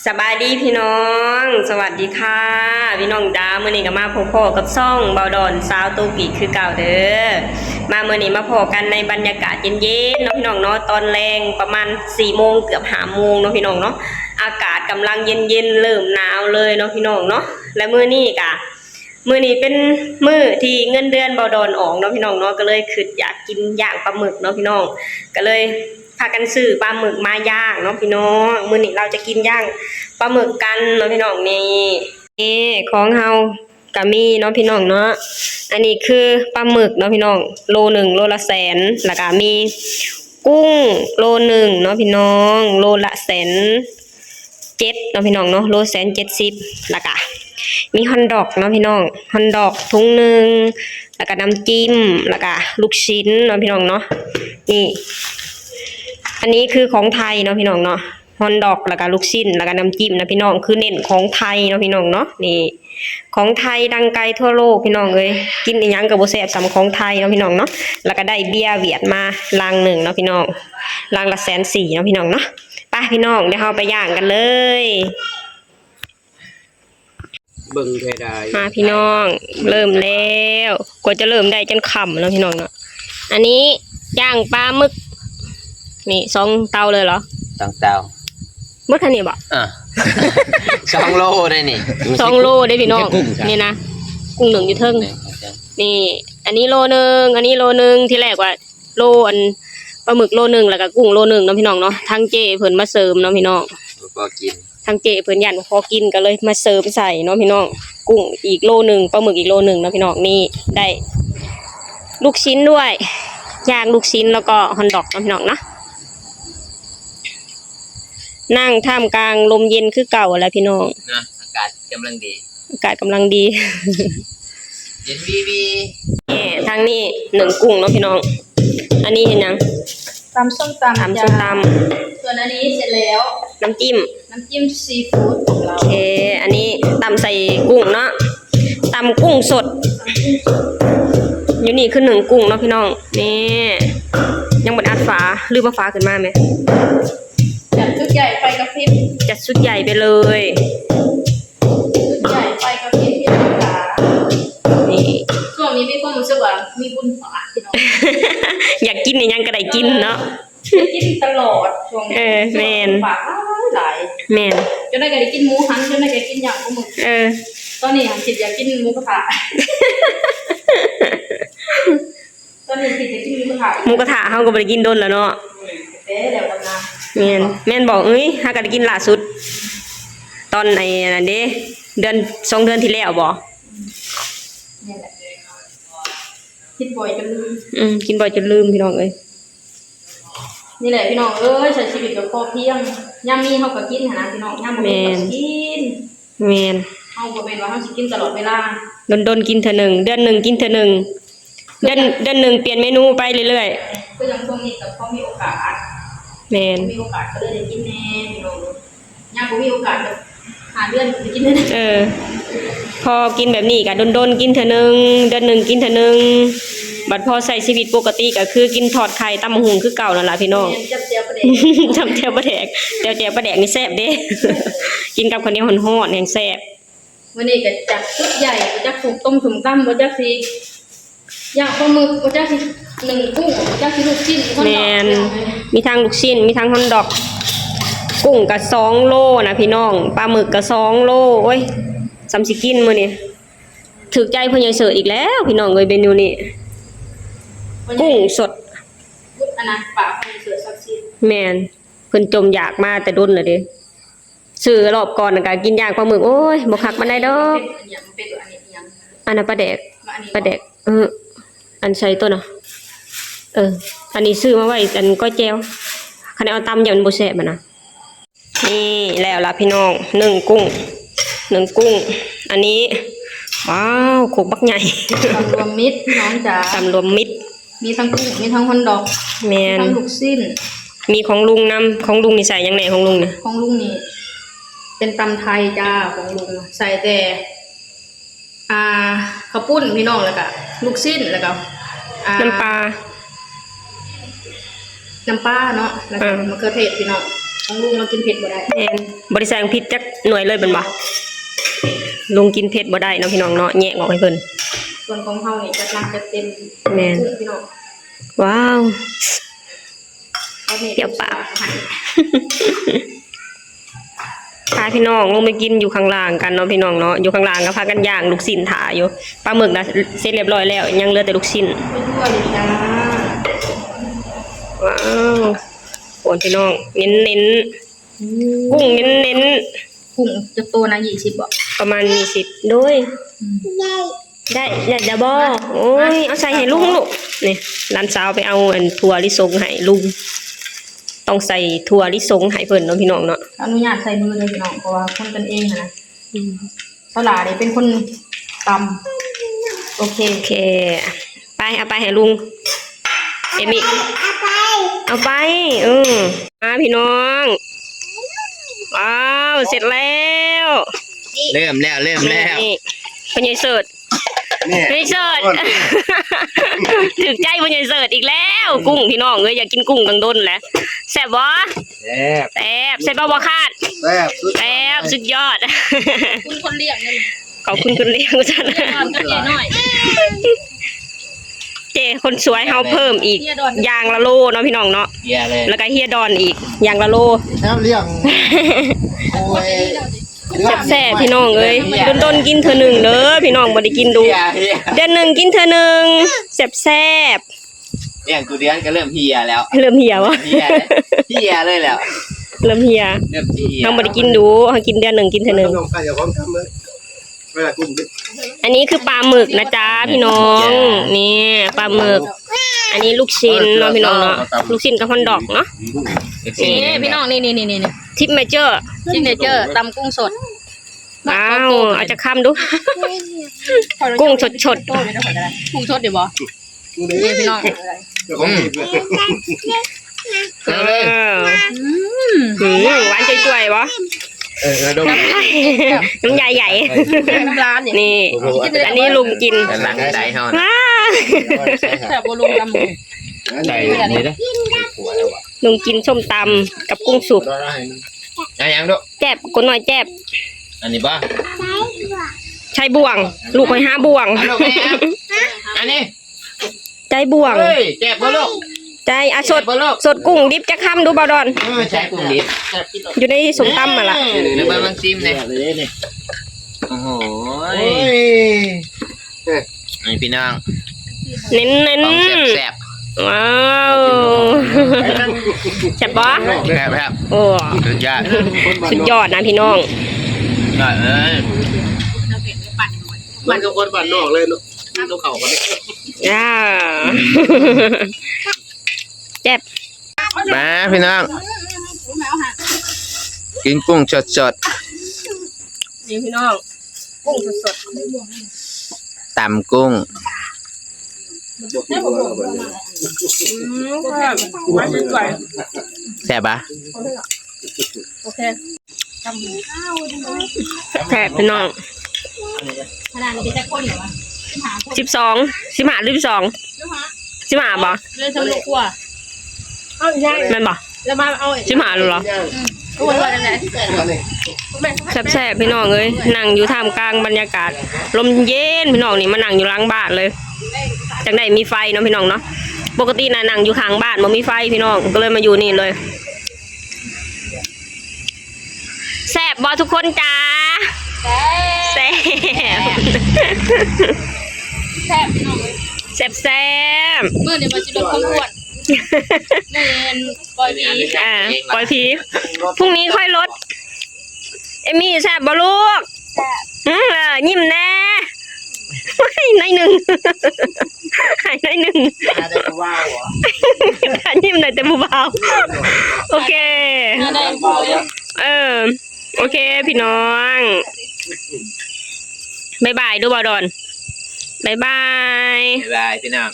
สบายดีพี่น้องสวัสดีค่ะพี่น้องจ้ามื้อนี้ก็มาพบพ่อกับซ่องเบาดอนสาวตูกีคือเก่าเด้อมามื้อนี้มาพบกันในบรรยากาศเย็นๆเนาะพี่น้องเนาะตอนแรงประมาณ4 โมงเกือบ5 โมงเนาะพี่น้องเนาะอากาศกำลังเย็นๆเริ่มหนาวเลยเนาะพี่น้องเนาะและมื้อนี้เป็นมื้อที่เงินเดือนเบาดอนออกเนาะพี่น้องเนาะก็เลยคิดอยากกินย่างปลาหมึกเนาะพี่น้องก็เลยพากันซื้อปลาหมึกมาย่างเนาะพี่น้องมื้อนี้เราจะกินย่างปลาหมึกกันเนาะพี่น้องนี่ของเฮาก็มีเนาะพี่น้องเนาะอันนี้คือปลาหมึกเนาะพี่น้องโล1โลละแสนแล้วก็มีกุ้งโล1เนาะพี่น้องโลละ107,000เนาะพี่น้องเนาะโล170,000แล้วก็มีฮอนดอกเนาะพี่น้องฮอนดอกถุงนึงแล้วก็น้ำจิ้มแล้วก็ลูกชิ้นเนาะพี่น้องเนาะนี่อันนี้คือของไทยเนาะพี่น้องเนาะฮอนดอกแล้วก็ลูกชิ้นแล้วก็น้ำจิ้มนะพี่น้องคือเน้นของไทยเนาะพี่น้องเนาะนี่ของไทยดังไกลทั่วโลกพี่น้องเอ้ยกินอีหยังก็บ่แซ่บสำของไทยเนาะพี่น้องเนาะแล้วก็ได้เบียร์เวียดมาลังหนึ่งเนาะพี่น้องลังละ140,000เนาะพี่น้องเนาะไปพี่น้องเดี๋ยวเราไปย่างกันเลยเบิ่งเพดานมาพี่น้องเริ่มแล้วกว่าจะเริ่มได้จนค่ำแล้วพี่น้องเนาะอันนี้ย่างปลาหมึกนี่2 เตาเลยเหรอ2 เตาหมดคันนี้บ่2 โลได้นี่2 โลได้พี่น้องนี่นะกุ้ง1อยู่เทิงนี่อันนี้โลนึงอันนี้โลนึงที่แรกว่าโลอันปลาหมึกโลนึงแล้วก็กุ้งโลนึงเนาะพี่น้องเนาะทั้งเจเพิ่นมาเสริมเนาะพี่น้องพอกินทางเจเพิ่นยันพอกินก็เลยมาเสิร์ฟใส่เนาะพี่น้องกุ้งอีกโลนึงปลาหมึกอีกโลนึงเนาะพี่น้องนี่ได้ลูกชิ้นด้วยย่างลูกชิ้นแล้วก็ฮอนดอกเนาะพี่น้องนะนั่งท่ามกลางลมเย็นคือเก่าแล้วพี่น้องนะอากาศกำลังดีอากาศกำลังดีเย็นวีวีทางนี้1 กุ้งเนาะพี่น้องอันนี้เห็นยังตำส้มตำส่วนอันนี้เสร็จแล้วน้ำจิ้มซีฟู้ดของเราโอเคอันนี้ตำใส่กุ้งเนาะตำกุ้งสดอยู่นี่คือ1 กุ้งเนาะพี่น้องนี่ยังบดอัดฝาลืมมาฝาขึ้นมาไหมจัดชุดใหญ่ไฟกระพริบจัดชุดใหญ่ไปเลย ชุดใหญ่ไฟกระพริบพี่น้องจ๋านี่ช่วงนี้มีความรู้สึกว่ามีบุญฝากพี่น้องอยากกินยังก็ได้กินเนาะกินตลอดช่วงแมนฝากหลายแมนจนได้ก็ได้กินหมูหันจนได้ก็กินอย่างพวกมึงตอนนี้คิดอยากกินหมูกระทะตอนนี้คิดจะกินหมูกระทะเขาก็ไปกินโดนแล้วเนาะเดี๋ยวนะแม่นบอกถ้าก็ได้กินล่าสุดตอนไหนนั่นเด้2 เดือนที่แล้วบ่นี่แหละคิดบ่อยจนลืมกินบ่อยจนลืมพี่น้องเอ้ยนี่แหละพี่น้องใช้ชีวิตแบบพอเพียงย่ามีเฮาก็กินนะพี่น้องย่าบ่มีก็กินแม่นเฮาบ่แม่นว่าเฮาสิกินตลอดเวลาดนกินเทื่อนึงเดือนนึงกินเทื่อนึงเดือนนึงเปลี่ยนเมนูไปเรื่อยๆคืออย่างช่วงนี้ก็พอมีโอกาสแม่นมีโอกาสก็เลยได้กินแน่พี่น้องย่าบ่มีโอกาสแบบหาเดือนสิกินได้พอกินแบบนี้ก็ดนกินเทื่อนึงเดือนนึงกินเทื่อนึงบัดพอใส่ชีวิตปกติก็คือกินทอดไข่ตำบักหุ่งคือเก่านั่นล่ะพี่น้องจับแจ่วปลาแดกจับแจ่วปลาแดกแจ่วปลาแดกนี่แซ่บเด้กินกับข้าวเหนียวฮ้อนๆแห่งแซ่บวันนี้ก็จัดชุดใหญ่บ่จักสุกต้มสุ่มตั้มบ่จักสิย่างปลาหมึกบ่จักสิ1 กุ้งบ่จักสิลูกชิ้นแม่นมีทั้งลูกชิ้นมีทั้งฮอนดอกกุ้งก็2 โลนะพี่น้องปลาหมึกก็2 โลโอ้ยซ้ำสิกินมื้อนี้ถูกใจพ่อใหญ่เสิร์ชอีกแล้วพี่น้องเอ้ยเมนูนี้กุ้งสดอันนั้นปลาพ่อใหญ่เสิร์ชซักซีแม่นเพิ่นจมอยากมาแต่ดนแล้วเด้ซื้อรอบก่อนก็กินย่างปลาหมึกโอ้ยบ่คักปานใดดอกอันนั้นปลาแดกอันใส่ตัวเนาะอันนี้ซื้อมาไว้อันก้อยแจ่วคันเอาตำอย่างมันบ่แซ่บมันนะนี่แล้วล่ะพี่น้อง1 กุ้งอันนี้ว้าวโขกบักใหญ่ตำรวมมิตรน้องจ๋าตำรวมมิตรมีทั้งกุ้งมีทั้งฮอนดอกแม่นทั้งลูกชิ้นมีของลุงนำของลุงนี่ใส่ยังไงของลุงเนี่ยของลุงนี่เป็นตำไทยจ้าของลุงใส่แต่ข้าวปุ้นพี่น้องแล้วก็ลูกชิ้นแล้วก็น้ำปลาเนาะแล้วก็มะเขือเทศพี่น้อง ของลุงเรากินเผ็ดบ่ได้ แม่นบ่ได้ใส่พริกจักหน่วยเลยเป็นบ่ลุงกินเผ็ดบ่ได้เนาะพี่น้องเนาะแยกออกให้เพิ่น ส่วนของเฮานี่จะรักจะเต็ม แม่น พี่น้อง ว้าว เอาเม็ด เดี๋ยวปาก พาพี่น้องลงไปกินอยู่ข้างล่างกันเนาะพี่น้องเนาะอยู่ข้างล่างก็พากันย่างลูกชิ้นถ่าอยู่ปลาหมึกนะเสร็จเรียบร้อยแล้วยังเหลือแต่ลูกชิ้น ไปทั่วเลยจ้า ว้าวโอนพี่น้องเน้นๆกุ้งเน้น กุ้งจะโตนะ20บ่ ๆประมาณ20โดยได้อยากจะบ่โอ้ยเอาใส่ให้ลุงลูกนี่หลานสาวไปเอาอันถั่วลิสงให้ลุงต้องใส่ถั่วลิสงให้เพิ่นเนาะพี่น้องเนาะ อนุญาตใส่มือเลยพี่น้องเพราะว่าคนกันเองนะสลาเนี่ยเป็นคนตำโอเค โอเคไปเอาไปให้ลุงเอมี่เอาไปมาพี่น้องว้าวเสร็จแล้ว เริ่มแล้วนี่พ่อใหญ่เสิร์ชพ่อใหญ่เสิร์ชถึกใจพ่อใหญ่เสิร์ชอีกแล้วกุ้งพี่น้องอยากกินกุ้งตั้งต้นแหละแซ่บบ่ แซ่บ แซ่บแซ่บบ่คาด แซ่บ แซ่บสุดยอด คุณคนเลี้ยงเงิน ขอบคุณคุณเลี้ยงจัน นอนก็เจ๊หน่อย เจคนสวยเฮาเพิ่มอีกอย่างละโลเนาะพี่น้องเนาะ เยี่ยเลย แล้วก็เฮียดอนอีกอย่างละโล น้ำเลี้ยงโอ้ย แซ่บๆพี่น้องเอ้ยต้นๆกินเธอหนึ่งเด้อพี่น้องบ่ได้กินดู เฮีย เดือนหนึ่งกินเธอหนึ่งแซ่บ เลี้ยงกูเดือนก็เริ่มเฮียแล้ว ๆเริ่มเหี่ยวะ เฮียเลยแล้ว เริ่มเหี่ย เริ่มเฮีย น้องบ่ได้กินดูเฮากินเดือนหนึ่งกินเธอหนึ่ง น้องใครอย่าพร้อมทำเลยเวลากุ้งดิ อันนี้คือปลาหมึกนะจ๊ะพี่น้องนี่ปลาหมึก อันนี้ลูกชิ้นเนาะพี่น้องเนาะลูกชิ้นกับฮอนดอกเนาะ นี่พี่น้องนี่ ทิปเมเจอร์ ซิกเนเจอร์ตำกุ้งสด ว้าวเอาจะคำดู กุ้งสด กุ้งสดเดี๋ยวบ่ กุ้ง นี่ ดิ พี่น้อง เดี๋ยวของดิบเลย ๆหวานจ่วยๆวะ ดม น้ำใหญ่ใหญ่ น้ำร้านเนี่ย นี่ อันนี้ลุงกิน หลังใจเฮา ว้า แต่บ่ลุงตำ ใจนี่เด้อ ลุงกินส้มตำกับกุ้งสุก อันยังดู แจบคนหน่อยแจบ อันนี้ป่ะ ใช้บ่วง ลูกหอยห้าบ่วง อันลูกแม่อันนี้ ใจบ่วง เฮ้ยเจ็บบ่ลูก ใจอะสด บ่ลูก สดกุ้งดิบจะค้ำดูบอดอน ใช้กุ้งดิบ อยู่ในสมตำมาละ หรือมันซิมเนี่ยโอ้โห โอ้ย นี่พี่น้อง เน้นเน้น ของแซ่บ ว้าวแซ่บปะ ๆแซ่บ โอ้ สุดยอด สุดยอดนะพี่น้อง ยอดเอ้ย มันก็คนบ้านนอกเลยเนาะต้องเข่ากัน อ่าแจ็บ มาพี่น้องกินกุ้งสด นี่พี่น้องกุ้งสด ๆตำกุ้ง หวานสวย แซ่บปะ โอเคแซ่บพี่น้อง ขนาดนี้จะคนเหรอวะ 15หรือ15บ่ เล่นสนุกกว่า แม่นบ่ แล้วมาเอา 15หรือเหรอ ทุกคนว่าอะไร แซ่บๆพี่น้องเอ้ยนั่งอยู่ท่ามกลางบรรยากาศลมเย็นพี่น้องนี่มานั่งอยู่หลังบ้านเลยจากไหนมีไฟเนาะพี่น้องเนาะปกติน่ะนั่งอยู่ข้างบ้านบ่มีไฟพี่น้องก็เลยมาอยู่นี่เลยแซ่บบ่ทุกคนจ้าแซ่บ แซ่บพี่น้อง แซ่บแซ่บ เมื่อเดี๋ยวมันจะลดความอ้วนเมื่อปล่อยพี ปล่อยผีพรุ่งนี้ค่อยลดเอมี่แซ่บบ่ลูกยิ้มแน่ให้ในหนึ่งให้ในหนึ่ง ได้ก็ว้าวเหรอ ยิ้มหน่อยแต่เบาๆโอเค ได้ โอเคพี่น้องบ๊ายบายดูบอดอนบ๊ายบาย บ๊ายบายพี่น้อง